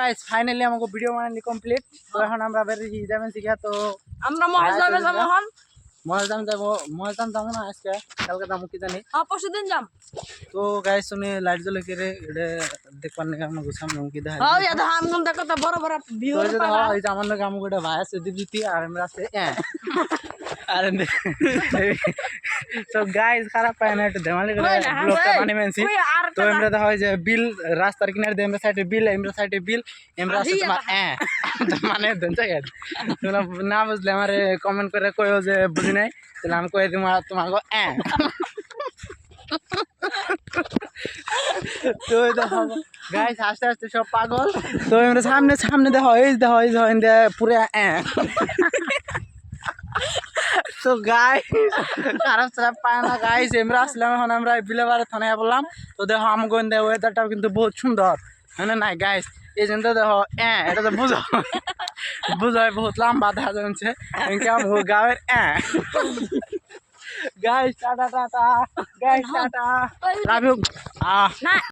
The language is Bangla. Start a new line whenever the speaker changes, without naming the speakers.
গাইস ফাইনালি আমাকে ভিডিও বানানি কমপ্লিট। তো এখন আমরা বেরিয়ে যাবেন শিখা। তো
আমরা মহাজাবে যাব এখন
মহাজাম যাবো না আজকে, কালকে যাবো কি জানি।
পরশুদিন যাম।
তো গাইস শুনে লাইট জ্বলে কে রে এটা দেখবার নাকি আমরা গুছাম কি দেখা।
হ্যাঁ ইয়া তো আমগম দেখো তো বড় বড় ভিউ
তো এটা এই যে আমার নাকি আমগো এটা ভাই আছে দীপ্তি আর আমরা আছে আর তো গাইস খারাপ পায় না, একটু দেমালি করে ব্লগটা বানিয়ে মেনছি। তো আমরা দেখা হয় যে বিল রাস্তার কিনারে দিয়ে আমরা সাইডে বিল, আমরা সাইডে বিল, আমরা আছে তোমার মানে দেন জায়গা তোমরা না বুঝলে আমারে কমেন্ট করে কইও যে বুঝি নাই, তাহলে আমি কই দিমু তোমাকে তো দেখো গাইস আস্তে আস্তে সব পাগল। তো আমরা সামনে দেখো এই পুরো তো গাইস খারাপ খারাপ পায় না গাইস। আমরা আসলাম এখন আমরা বিলেবারে থানায় বললাম। তো দেখো আমগো ওয়েদারটাও কিন্তু বহুত সুন্দর, মানে নাই গাইস এই জন্য দেখো এটা তো বুঝো বহুত লম্বা দেখা যাচ্ছে আমগো গাঁয়ের guys tata tata guys tata love you.